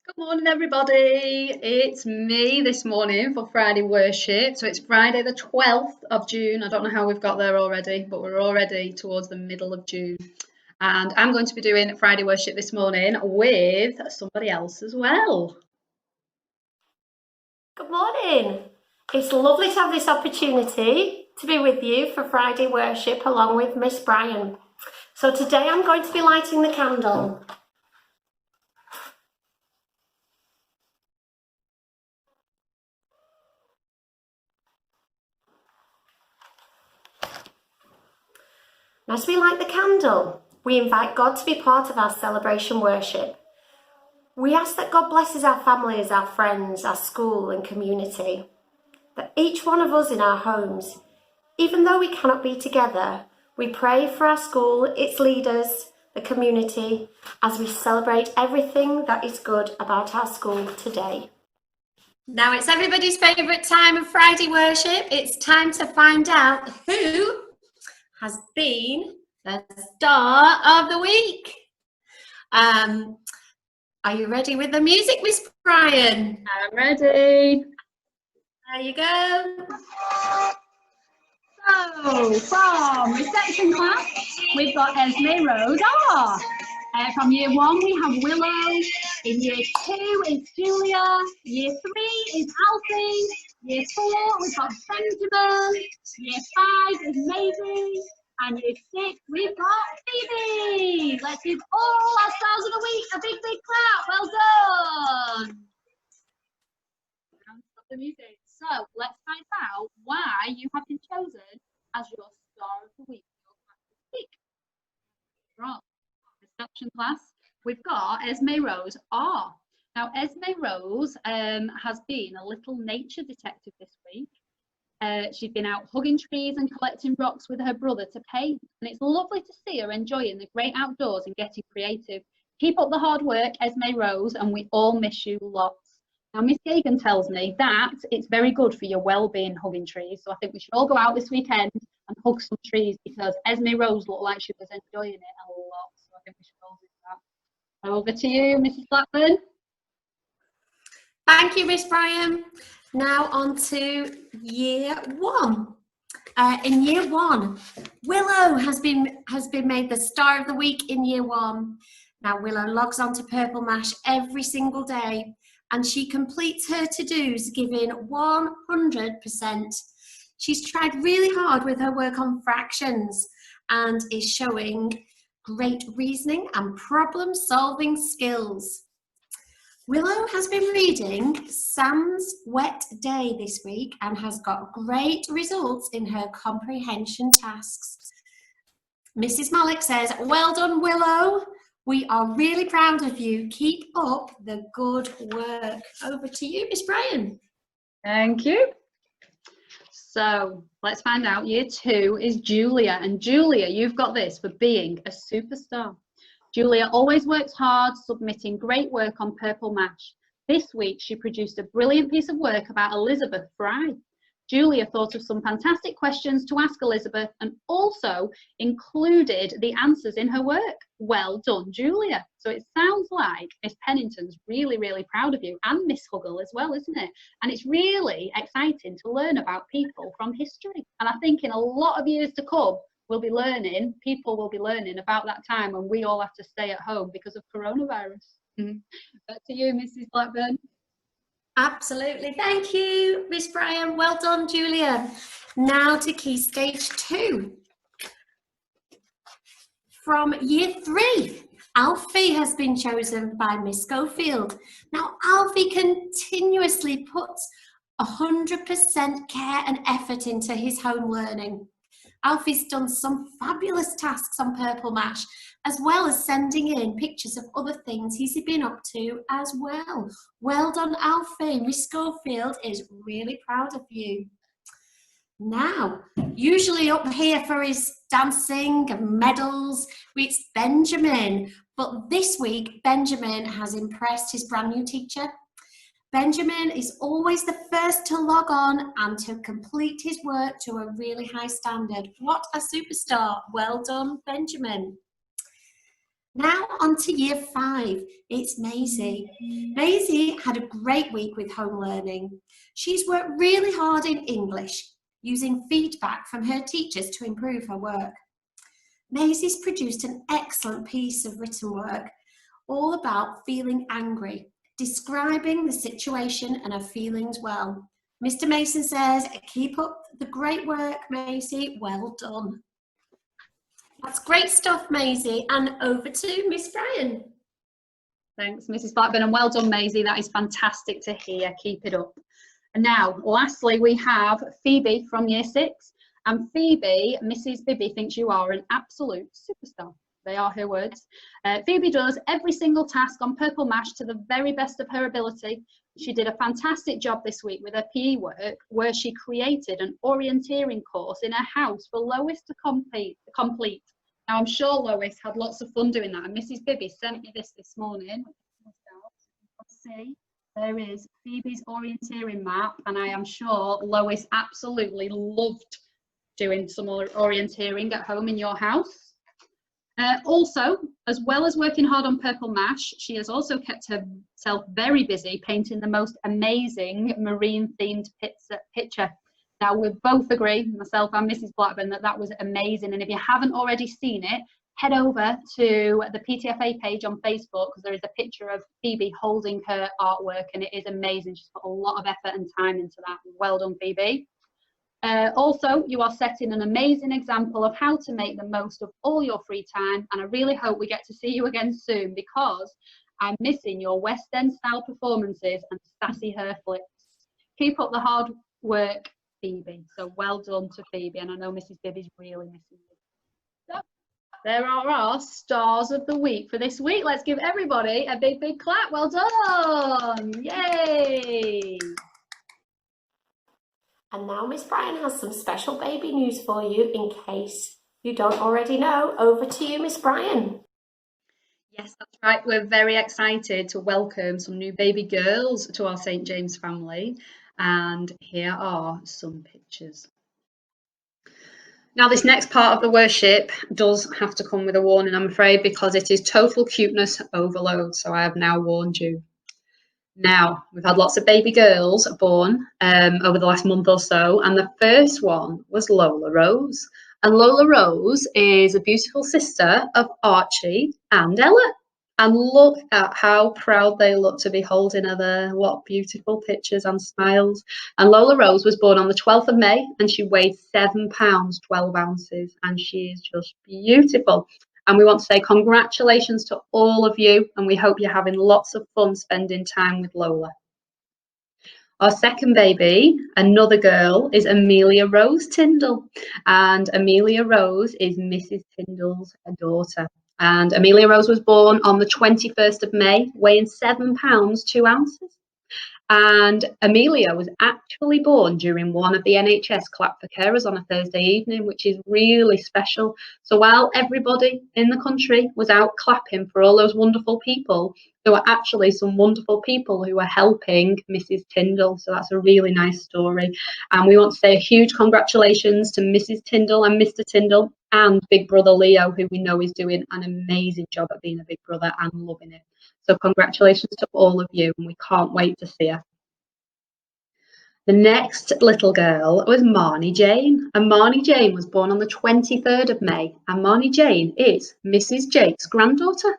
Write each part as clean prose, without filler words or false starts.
Good morning, everybody. It's me this morning for Friday worship. So it's Friday, the 12th of June. I don't know how we've got there already, but we're already towards the middle of June. And I'm going to be doing Friday worship this morning with somebody else as well. Good morning. It's lovely to have this opportunity to be with you for Friday worship along with Miss Bryan. So today I'm going to be lighting the candle. As we light the candle, we invite God to be part of our celebration worship. We ask that God blesses our families, our friends, our school and community. That each one of us in our homes, even though we cannot be together, we pray for our school, its leaders, the community, as we celebrate everything that is good about our school today. Now it's everybody's favourite time of Friday worship. It's time to find out who has been the star of the week. Are you ready with the music, Miss Bryan? I'm ready. There you go. So, from reception class, we've got Esme Rose R. From year 1, we have Willow. In year 2, it's Julia. Year 3 is Alfie. Year 4, we've got Benjamin. Year 5 is Maisie. And year 6, we've got Phoebe. Let's give all our stars of the week a big, big clap. Well done. Stop the music. So let's find out why you have been chosen as your star of the week. Right, reception class. We've got Esme Rose R. Now, Esme Rose has been a little nature detective this week. She's been out hugging trees and collecting rocks with her brother to paint, and it's lovely to see her enjoying the great outdoors and getting creative. Keep up the hard work, Esme Rose, and we all miss you lots. Now, Miss Gagan tells me that it's very good for your well-being hugging trees, so I think we should all go out this weekend and hug some trees because Esme Rose looked like she was enjoying it a lot, so I think we should all do that. Over to you, Mrs. Blackburn. Thank you, Miss Bryan. Now on to year 1. In year 1, Willow has been made the star of the week in year 1. Now Willow logs on to Purple Mash every single day and she completes her to-dos giving 100%. She's tried really hard with her work on fractions and is showing great reasoning and problem-solving skills. Willow has been reading Sam's Wet Day this week and has got great results in her comprehension tasks. Mrs. Malik says, well done, Willow. We are really proud of you. Keep up the good work. Over to you, Miss Bryan. Thank you. So let's find out. Year 2 is Julia. And Julia, you've got this for being a superstar. Julia always works hard, submitting great work on Purple Mash. This week, she produced a brilliant piece of work about Elizabeth Fry. Julia thought of some fantastic questions to ask Elizabeth and also included the answers in her work. Well done, Julia. So it sounds like Miss Pennington's really, really proud of you, and Miss Huggle as well, isn't it? And it's really exciting to learn about people from history. And I think in a lot of years to come, people will be learning about that time when we all have to stay at home because of coronavirus. Back to you, Mrs. Blackburn. Absolutely. Thank you, Miss Bryan. Well done, Julia. Now to Key Stage 2. From year 3, Alfie has been chosen by Miss Schofield. Now, Alfie continuously puts 100% care and effort into his home learning. Alfie's done some fabulous tasks on Purple Mash, as well as sending in pictures of other things he's been up to as well. Well done, Alfie. Miss Schofield is really proud of you. Now, usually up here for his dancing and medals, it's Benjamin. But this week, Benjamin has impressed his brand new teacher. Benjamin is always the first to log on and to complete his work to a really high standard. What a superstar. Well done, Benjamin. Now on to year 5. It's Maisie. Maisie had a great week with home learning. She's worked really hard in English, using feedback from her teachers to improve her work. Maisie's produced an excellent piece of written work all about feeling angry, describing the situation and her feelings well. Mr. Mason says, keep up the great work, Maisie. Well done. That's great stuff, Maisie. And over to Miss Bryan. Thanks, Mrs. Blackburn, and well done, Maisie. That is fantastic to hear. Keep it up. And now, lastly, we have Phoebe from year 6. And Phoebe, Mrs. Bibby thinks you are an absolute superstar. They are her words. Phoebe does every single task on Purple Mash to the very best of her ability. She did a fantastic job this week with her PE work, where she created an orienteering course in her house for Lois to complete. Now, I'm sure Lois had lots of fun doing that, and Mrs. Bibby sent me this morning. Let's see, there is Phoebe's orienteering map, and I am sure Lois absolutely loved doing some orienteering at home in your house. Also, as well as working hard on Purple Mash, she has also kept herself very busy painting the most amazing marine-themed picture. Now, we both agree, myself and Mrs. Blackburn, that that was amazing. And if you haven't already seen it, head over to the PTFA page on Facebook, because there is a picture of Phoebe holding her artwork, and it is amazing. She's put a lot of effort and time into that. Well done, Phoebe. Also, you are setting an amazing example of how to make the most of all your free time, and I really hope we get to see you again soon, because I'm missing your West End style performances and sassy hair flips. Keep up the hard work, Phoebe. So well done to Phoebe, and I know Mrs. Bibby's really missing you. So there are our stars of the week for this week. Let's give everybody a big, big clap. Well done. Yay. And now Miss Bryan has some special baby news for you in case you don't already know. Over to you, Miss Bryan. Yes, that's right. We're very excited to welcome some new baby girls to our St. James family. And here are some pictures. Now, this next part of the worship does have to come with a warning, I'm afraid, because it is total cuteness overload. So I have now warned you. Now, we've had lots of baby girls born over the last month or so, and the first one was Lola Rose. And Lola Rose is a beautiful sister of Archie and Ella. And look at how proud they look to be holding her there. What beautiful pictures and smiles. And Lola Rose was born on the 12th of May, and she weighed 7 pounds, 12 ounces, and she is just beautiful. And we want to say congratulations to all of you, and we hope you're having lots of fun spending time with Lola. Our second baby, another girl, is Amelia Rose Tyndall. And Amelia Rose is Mrs. Tyndall's daughter. And Amelia Rose was born on the 21st of May, weighing 7 pounds, 2 ounces. And Amelia was actually born during one of the NHS Clap for Carers on a Thursday evening, which is really special. So while everybody in the country was out clapping for all those wonderful people, there were actually some wonderful people who were helping Mrs. Tyndall. So that's a really nice story. And we want to say a huge congratulations to Mrs. Tyndall and Mr. Tyndall and Big Brother Leo, who we know is doing an amazing job at being a big brother and loving it. So congratulations to all of you, and we can't wait to see her. The next little girl was Marnie Jane, and Marnie Jane was born on the 23rd of May, and Marnie Jane is Mrs. Jake's granddaughter.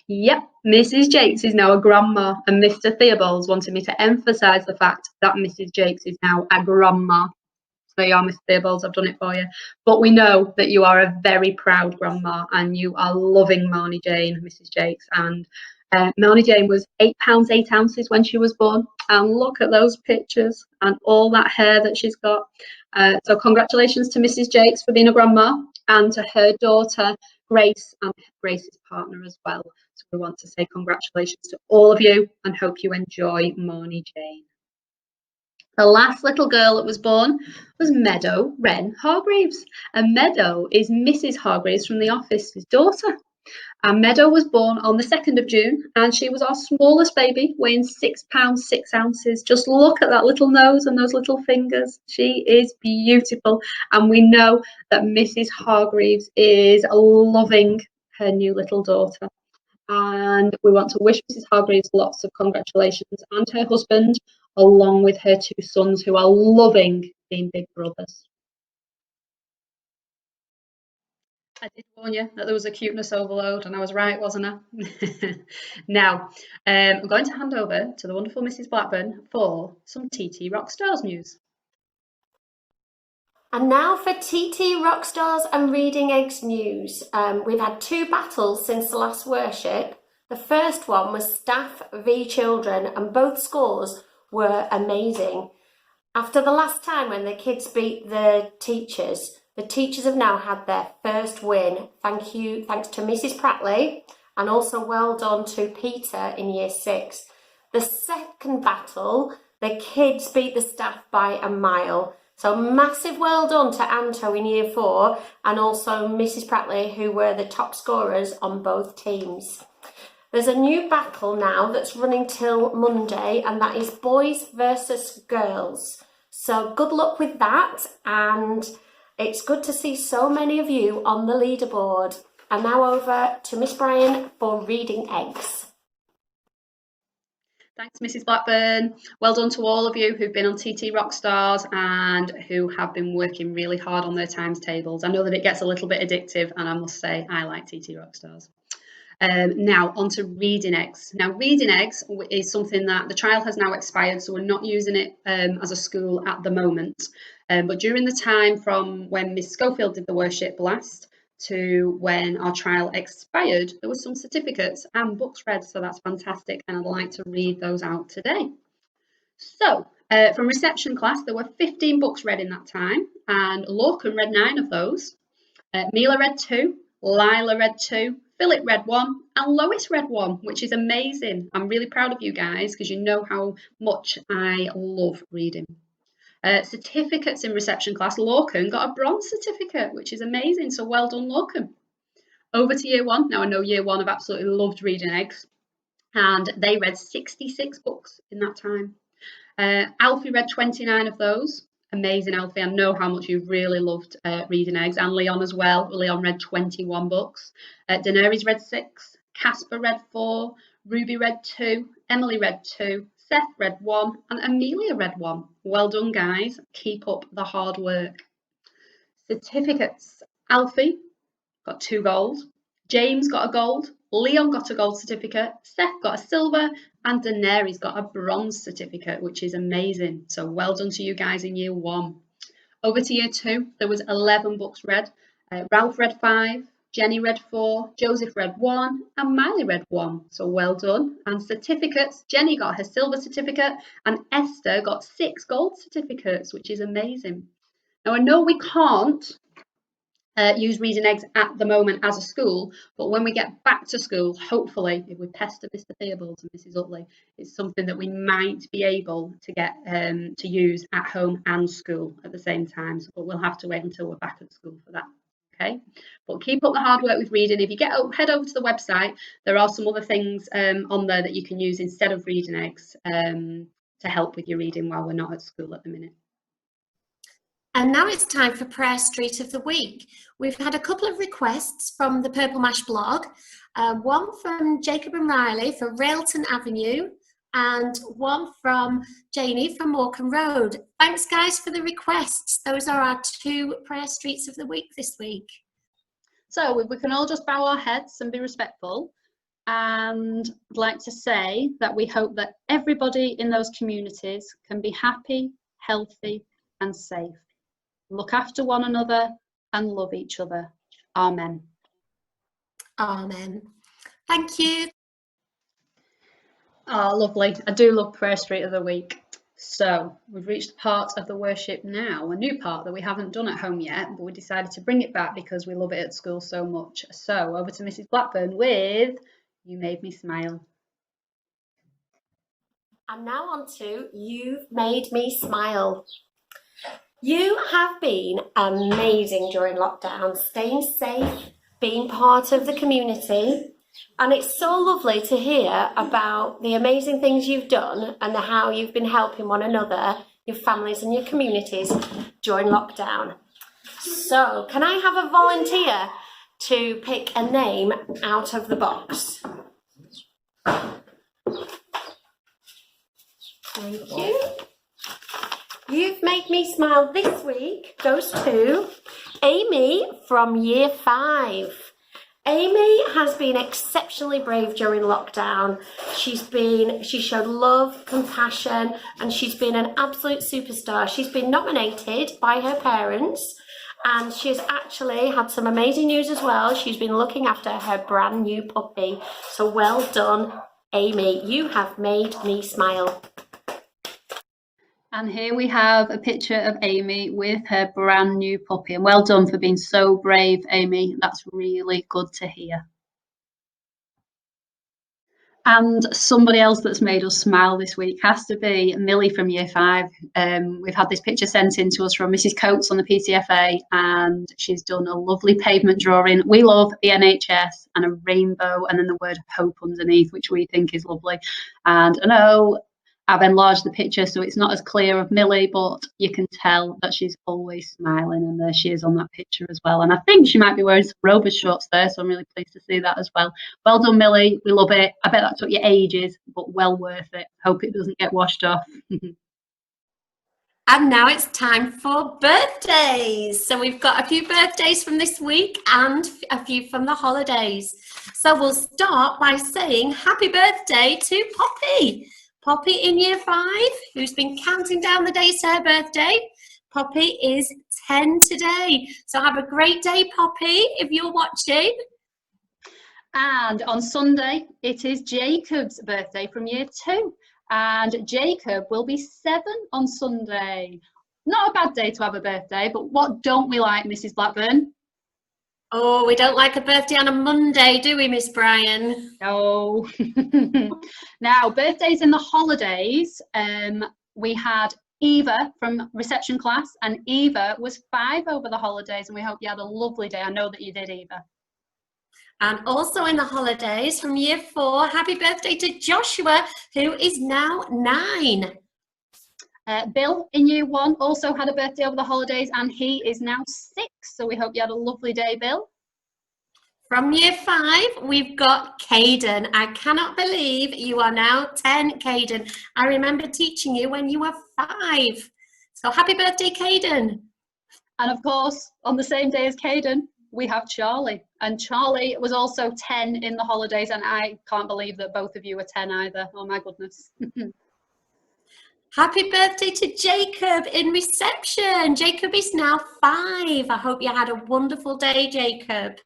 Yep, Mrs. Jakes is now a grandma, and Mr. Theobald's wanted me to emphasise the fact that Mrs. Jakes is now a grandma. So there you are, Mr. Theobald's, I've done it for you. But we know that you are a very proud grandma, and you are loving Marnie Jane, Mrs. Jakes, and Marnie Jane was 8 pounds 8 ounces when she was born, and look at those pictures and all that hair that she's got. So congratulations to Mrs. Jakes for being a grandma, and to her daughter Grace and Grace's partner as well. So we want to say congratulations to all of you and hope you enjoy Marnie Jane. The last little girl that was born was Meadow Wren Hargreaves, and Meadow is Mrs. Hargreaves from the office's daughter. And Meadow was born on the 2nd of June, and she was our smallest baby, weighing 6 pounds 6 ounces. Just look at that little nose and those little fingers. She is beautiful, and we know that Mrs. Hargreaves is loving her new little daughter. And we want to wish Mrs. Hargreaves lots of congratulations and her husband, along with her 2 sons who are loving being big brothers. I did warn you that there was a cuteness overload, and I was right, wasn't I? Now, I'm going to hand over to the wonderful Mrs. Blackburn for some TT Rockstars news. And now for TT Rockstars and Reading Eggs news. We've had 2 battles since the last worship. The first one was staff v children, and both scores were amazing. After the last time when the kids beat the teachers have now had their first win. Thanks to Mrs. Pratley, and also well done to Peter in year 6. The second battle, the kids beat the staff by a mile. So massive well done to Anto in year 4 and also Mrs. Pratley, who were the top scorers on both teams. There's a new battle now that's running till Monday, and that is boys versus girls. So good luck with that, and it's good to see so many of you on the leaderboard. And now over to Miss Bryan for Reading Eggs. Thanks, Mrs. Blackburn. Well done to all of you who've been on TT Rockstars and who have been working really hard on their times tables. I know that it gets a little bit addictive, and I must say I like TT Rockstars. Now on to Reading Eggs. Now Reading Eggs is something that the trial has now expired, so we're not using it as a school at the moment. But during the time from when Miss Schofield did the worship last to when our trial expired, there were some certificates and books read, so that's fantastic, and I'd like to read those out today. So from reception class, there were 15 books read in that time, and Lorcan read 9 of those. Mila read 2, Lila read 2, Philip read 1, and Lois read 1, which is amazing. I'm really proud of you guys because you know how much I love reading. Certificates in reception class, Lorcan got a bronze certificate, which is amazing, so well done, Lorcan. Over to year 1. Now I know year 1 have absolutely loved Reading Eggs, and they read 66 books in that time. Alfie read 29 of those. Amazing, Alfie. I know how much you've really loved Reading Eggs, and Leon as well. Leon read 21 books. Daenerys read 6, Casper read 4, Ruby read 2, Emily read 2, Seth read 1, and Amelia read 1. Well done, guys. Keep up the hard work. Certificates. Alfie got 2 gold. James got a gold. Leon got a gold certificate. Seth got a silver. And Daenerys got a bronze certificate, which is amazing. So well done to you guys in year 1. Over to year 2, there was 11 books read. Ralph read 5. Jenny read 4, Joseph read 1, and Miley read 1. So well done. And certificates, Jenny got her silver certificate, and Esther got 6 gold certificates, which is amazing. Now I know we can't use Reading Eggs at the moment as a school, but when we get back to school, hopefully, if we pester Mr. Theobald and Mrs. Utley, it's something that we might be able to get to use at home and school at the same time. But we'll have to wait until we're back at school for that. Okay, but keep up the hard work with reading. If you head over to the website, there are some other things on there that you can use instead of Reading Eggs to help with your reading while we're not at school at the minute. And now it's time for Prayer Street of the Week. We've had a couple of requests from the Purple Mash blog, one from Jacob and Riley for Railton Avenue, and one from Janie from Morecambe Road. Thanks, guys, for the requests. Those are our 2 Prayer Streets of the Week this week. So we can all just bow our heads and be respectful. And I'd like to say that we hope that everybody in those communities can be happy, healthy, and safe. Look after one another and love each other. Amen. Amen. Thank you. Oh, lovely. I do love Prayer Street of the Week. So we've reached the part of the worship now, a new part that we haven't done at home yet, but we decided to bring it back because we love it at school so much. So over to Mrs. Blackburn with You Made Me Smile. And now on to You've Made Me Smile. You have been amazing during lockdown, staying safe, being part of the community. And it's so lovely to hear about the amazing things you've done and how you've been helping one another, your families and your communities during lockdown. So can I have a volunteer to pick a name out of the box. Thank you. You've Made Me Smile this week goes to Amy from Year 5. Amy has been exceptionally brave during lockdown. She showed love, compassion, and she's been an absolute superstar. She's been nominated by her parents, and she's actually had some amazing news as well. She's been looking after her brand new puppy. So well done, Amy. You have made me smile. And here we have a picture of Amy with her brand new puppy. And well done for being so brave, Amy. That's really good to hear. And somebody else that's made us smile this week has to be Millie from Year 5. We've had this picture sent in to us from Mrs. Coates on the PTFA, and she's done a lovely pavement drawing. We love the NHS, and a rainbow, and then the word hope underneath, which we think is lovely. And I know I've enlarged the picture so it's not as clear of Millie, but you can tell that she's always smiling, and there she is on that picture as well. And I think she might be wearing some Rovers shorts there, so I'm really pleased to see that as well. Well done, Millie. We love it. I bet that took you ages, but well worth it. Hope it doesn't get washed off. And now it's time for birthdays. So we've got a few birthdays from this week and a few from the holidays. So we'll start by saying happy birthday to Poppy. Poppy in Year 5, who's been counting down the days to her birthday. Poppy is 10 today. So have a great day, Poppy, if you're watching. And on Sunday, it is Jacob's birthday from Year 2. And Jacob will be 7 on Sunday. Not a bad day to have a birthday, but what don't we like, Mrs. Blackburn? Oh, we don't like a birthday on a Monday, do we, Miss Bryan? No. Now, birthdays in the holidays, we had Eva from reception class, and Eva was 5 over the holidays, and we hope you had a lovely day. I know that you did, Eva. And also in the holidays from Year 4, happy birthday to Joshua, who is now 9. Bill in Year 1 also had a birthday over the holidays, and he is now 6. So we hope you had a lovely day, Bill. From Year 5, we've got Caden. I cannot believe you are now 10, Caden. I remember teaching you when you were 5. So happy birthday, Caden. And of course, on the same day as Caden, we have Charlie. And Charlie was also 10 in the holidays, and I can't believe that both of you are 10 either. Oh my goodness. Happy birthday to Jacob in reception. Jacob is now 5. I hope you had a wonderful day, Jacob.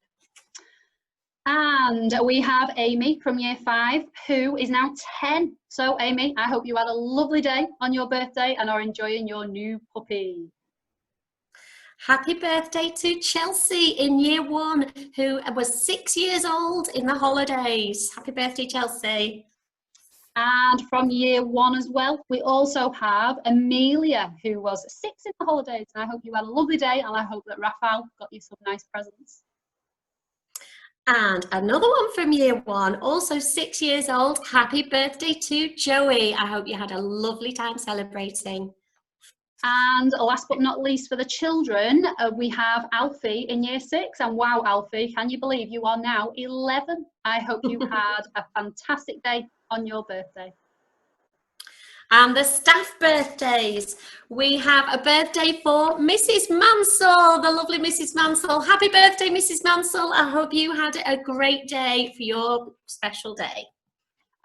And we have Amy from Year 5, who is now 10. So Amy, I hope you had a lovely day on your birthday and are enjoying your new puppy. Happy birthday to Chelsea in Year 1, who was 6 years old in the holidays. Happy birthday, Chelsea. And from Year 1 as well, we also have Amelia, who was 6 in the holidays. And I hope you had a lovely day, and I hope that Raphael got you some nice presents. And another one from Year 1, also 6 years old. Happy birthday to Joey. I hope you had a lovely time celebrating. And last but not least for the children, we have Alfie in Year 6. And wow, Alfie, can you believe you are now 11? I hope you had a fantastic day on your birthday. And the staff birthdays, we have a birthday for Mrs. Mansell, the lovely Mrs. Mansell. Happy birthday, Mrs. Mansell. I hope you had a great day for your special day.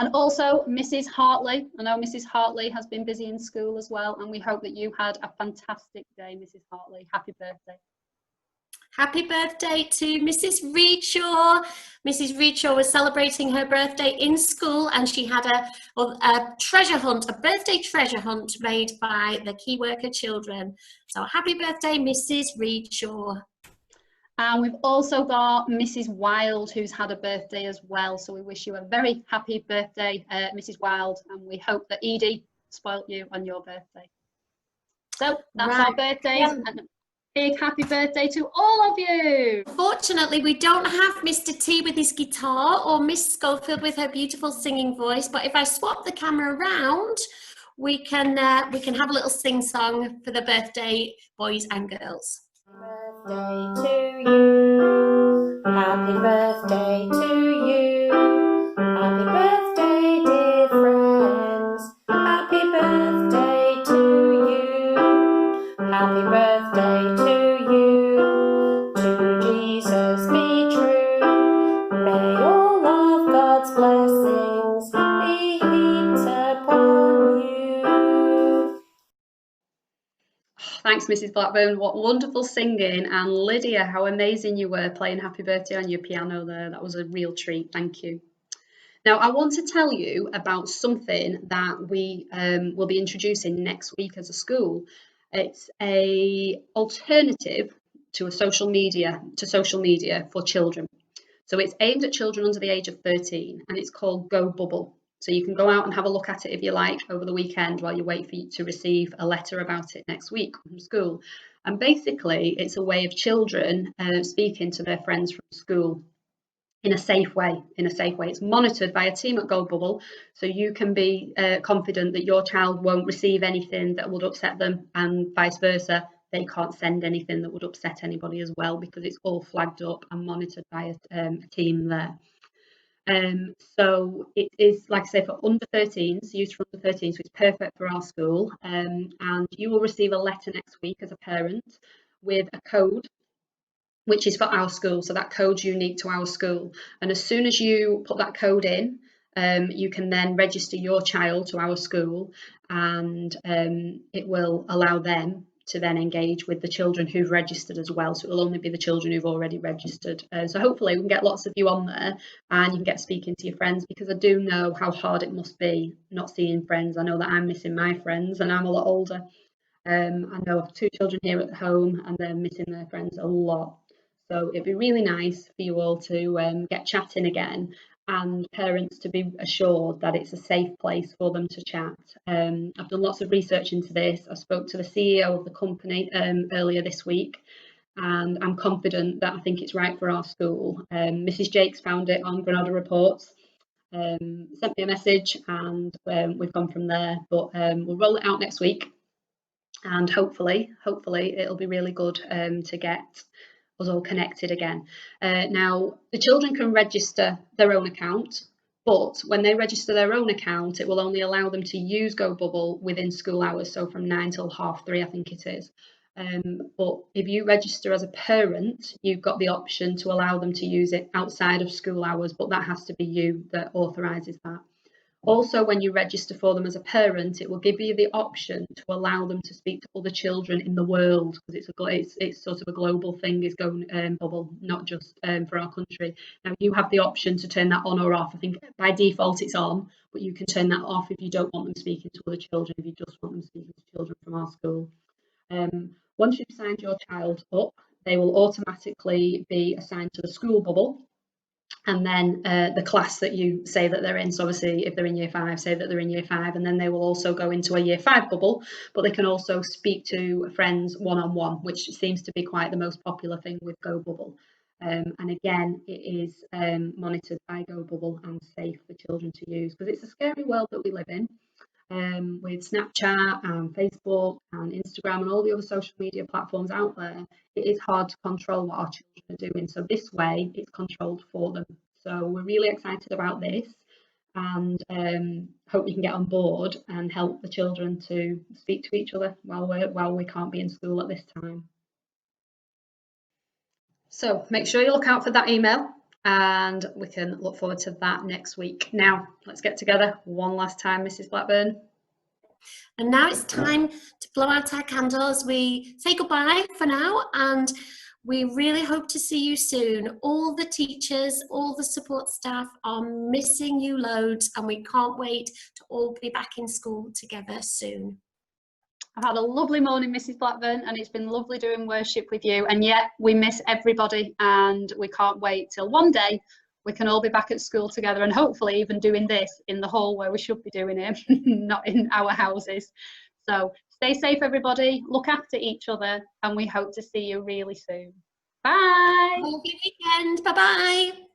And also Mrs. Hartley. I know Mrs. Hartley has been busy in school as well, and we hope that you had a fantastic day, Mrs. Hartley. Happy birthday. Happy birthday to Mrs. Reedshaw. Mrs. Reedshaw was celebrating her birthday in school, and she had a treasure hunt, a birthday treasure hunt made by the Key Worker children. So happy birthday, Mrs. Reedshaw. And we've also got Mrs. Wild, who's had a birthday as well. So we wish you a very happy birthday, Mrs. Wild, and we hope that Edie spoilt you on your birthday. So that's our birthdays. Yeah. And big happy birthday to all of you. Fortunately, we don't have Mr. T with his guitar or Miss Schofield with her beautiful singing voice, but if I swap the camera around, we can have a little sing song for the birthday boys and girls. birthday to you. Happy birthday to you. Happy birthday, dear friends. Happy birthday to you. Happy birthday to you. To Jesus be true. May all of God's blessings be heaped upon you. Thanks, Mrs. Blackburn. What wonderful singing. And Lydia, how amazing you were playing Happy Birthday on your piano there. That was a real treat. Thank you. Now, I want to tell you about something that we will be introducing next week as a school. It's a alternative to social media for children. So it's aimed at children under the age of 13, and it's called Go Bubble. So you can go out and have a look at it if you like over the weekend while you wait for you to receive a letter about it next week from school. And basically, it's a way of children speaking to their friends from school in a safe way. It's monitored by a team at Go Bubble, so you can be confident that your child won't receive anything that would upset them, and vice versa. They can't send anything that would upset anybody as well, because it's all flagged up and monitored by a team there. So it is, like I say, for under 13s, used for under 13s, so it's perfect for our school. And you will receive a letter next week as a parent with a code, which is for our school. So that code's unique to our school. And as soon as you put that code in, you can then register your child to our school, and it will allow them to then engage with the children who've registered as well. So it will only be the children who've already registered. So hopefully we can get lots of you on there, and you can get speaking to your friends, because I do know how hard it must be not seeing friends. I know that I'm missing my friends, and I'm a lot older. I know of 2 children here at home, and they're missing their friends a lot. So it'd be really nice for you all to get chatting again, and parents to be assured that it's a safe place for them to chat. I've done lots of research into this. I spoke to the CEO of the company earlier this week, and I'm confident that I think it's right for our school. Mrs. Jakes found it on Granada Reports, sent me a message, and we've gone from there. But we'll roll it out next week, and hopefully it'll be really good to get us all connected again. Now, the children can register their own account, but when they register their own account, it will only allow them to use Go Bubble within school hours, so from 9 till 3:30, I think it is. But if you register as a parent, you've got the option to allow them to use it outside of school hours, but that has to be you that authorises that. Also, when you register for them as a parent, it will give you the option to allow them to speak to other children in the world, because it's sort of a global thing, is Go Bubble, not just for our country. Now, you have the option to turn that on or off. I think by default it's on, but you can turn that off if you don't want them speaking to other children, if you just want them speaking to children from our school. Once you've signed your child up, they will automatically be assigned to the school bubble, and then the class that you say that they're in. So obviously if they're in year 5, say that they're in year 5, and then they will also go into a year 5 bubble, but they can also speak to friends one-on-one, which seems to be quite the most popular thing with Go Bubble. And again, it is monitored by Go Bubble and safe for children to use, because it's a scary world that we live in. With Snapchat and Facebook and Instagram and all the other social media platforms out there, it is hard to control what our children are doing. So this way, it's controlled for them. So we're really excited about this, and hope we can get on board and help the children to speak to each other while we can't be in school at this time. So make sure you look out for that email, and we can look forward to that next week. Now, let's get together one last time, Mrs. Blackburn. And now it's time to blow out our candles. We say goodbye for now, and we really hope to see you soon. All the teachers, all the support staff are missing you loads, and we can't wait to all be back in school together soon. I've had a lovely morning, Mrs. Blackburn, and it's been lovely doing worship with you. And yet we miss everybody, and we can't wait till one day we can all be back at school together, and hopefully even doing this in the hall where we should be doing it, not in our houses. So stay safe, everybody. Look after each other, and we hope to see you really soon. Bye. Have a good weekend. Bye-bye.